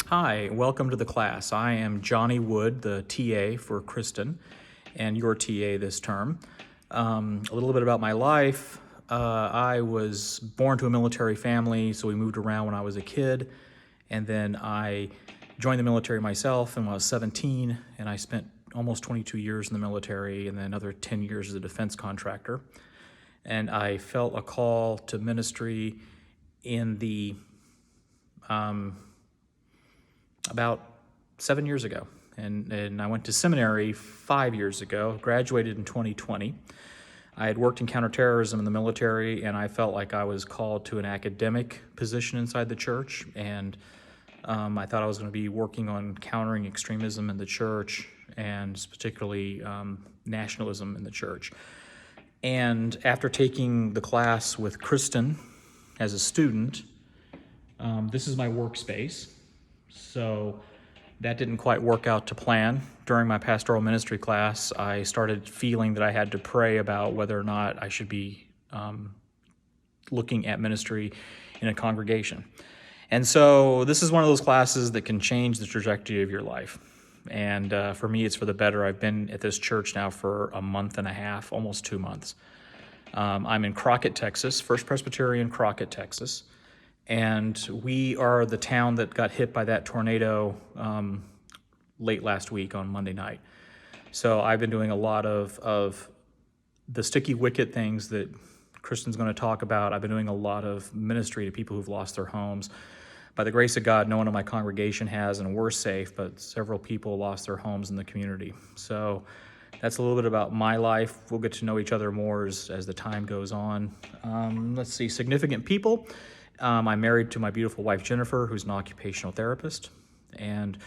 Hi, welcome to the class. I am Johnny Wood, the TA for Kristen, and your TA this term. A little bit about my life. I was born to a military family, so we moved around when I was a kid, and then I joined the military myself when I was 17, and I spent almost 22 years in the military and then another 10 years as a defense contractor. And I felt a call to ministry in the about 7 years ago. And I went to seminary 5 years ago, graduated in 2020. I had worked in counterterrorism in the military, and I felt like I was called to an academic position inside the church. And I thought I was going to be working on countering extremism in the church, and particularly nationalism in the church. And after taking the class with Kristen as a student, this is my workspace. So that didn't quite work out to plan. During my pastoral ministry class, I started feeling that I had to pray about whether or not I should be looking at ministry in a congregation. And so this is one of those classes that can change the trajectory of your life. And for me, it's for the better. I've been at this church now for a month and a half, almost 2 months. I'm in Crockett, Texas, First Presbyterian, Crockett, Texas. And we are the town that got hit by that tornado late last week on Monday night. So I've been doing a lot of the sticky wicket things that Kristen's going to talk about. I've been doing a lot of ministry to people who've lost their homes. By the grace of God, no one in my congregation has, and we're safe, but several people lost their homes in the community. So that's a little bit about my life. We'll get to know each other more as the time goes on. Let's see, significant people. I'm married to my beautiful wife, Jennifer, who's an occupational therapist. And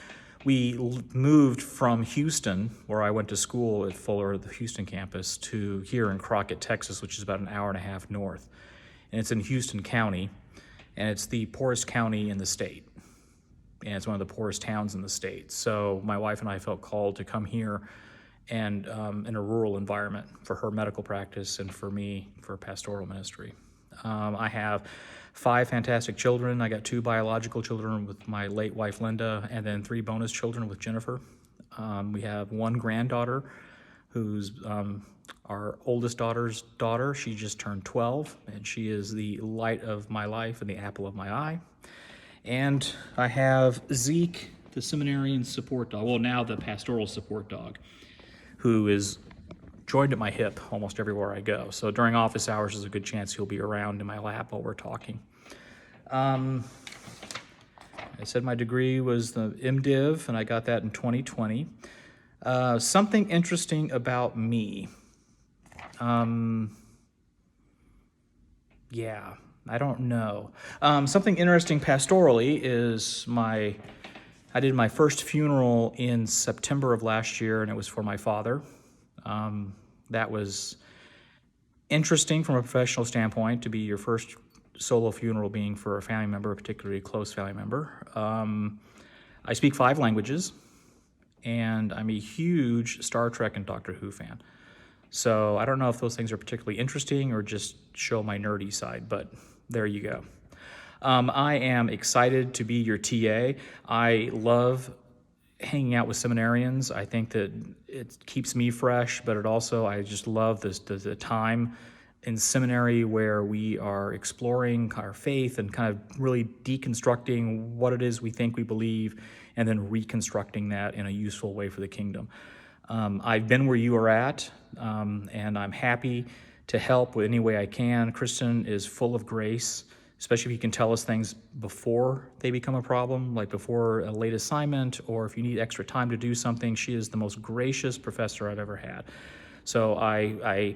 we moved from Houston, where I went to school at Fuller, the Houston campus, to here in Crockett, Texas, which is about an hour and a half north. And it's in Houston County, and it's the poorest county in the state. And it's one of the poorest towns in the state. So my wife and I felt called to come here and in a rural environment for her medical practice and for me for pastoral ministry. I have 5 fantastic children. I got 2 biological children with my late wife, Linda, and then 3 bonus children with Jennifer. We have 1 granddaughter who's our oldest daughter's daughter. She just turned 12, and she is the light of my life and the apple of my eye. And I have Zeke, the seminarian support dog, well, now the pastoral support dog, who is joined at my hip almost everywhere I go. So during office hours, there's a good chance he'll be around in my lap while we're talking. I said my degree was the MDiv, and I got that in 2020. Something interesting about me. I don't know. Something interesting pastorally is I did my first funeral in September of last year, and it was for my father. That was interesting from a professional standpoint, to be your first solo funeral being for a family member, a particularly close family member. I speak 5 languages, and I'm a huge Star Trek and Doctor Who fan. So I don't know if those things are particularly interesting or just show my nerdy side, but there you go. I am excited to be your TA. I love hanging out with seminarians. I think that it keeps me fresh, but I just love the time in seminary where we are exploring our faith and kind of really deconstructing what it is we think we believe and then reconstructing that in a useful way for the kingdom. I've been where you are at, and I'm happy to help with any way I can. Kristen is full of grace, especially if you can tell us things before they become a problem, like before a late assignment, or if you need extra time to do something. She is the most gracious professor I've ever had. So I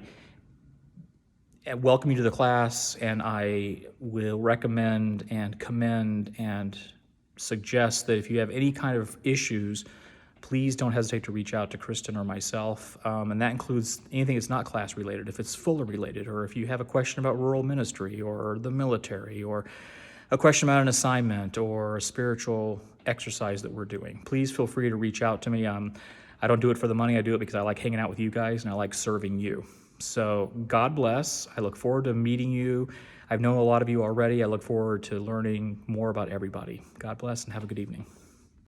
welcome you to the class, and I will recommend and commend and suggest that if you have any kind of issues, please don't hesitate to reach out to Kristen or myself, and that includes anything that's not class related. If it's Fuller related, or if you have a question about rural ministry or the military, or a question about an assignment or a spiritual exercise that we're doing, please feel free to reach out to me. I don't do it for the money. I do it because I like hanging out with you guys and I like serving you. So God bless. I look forward to meeting you. I've known a lot of you already. I look forward to learning more about everybody. God bless and have a good evening.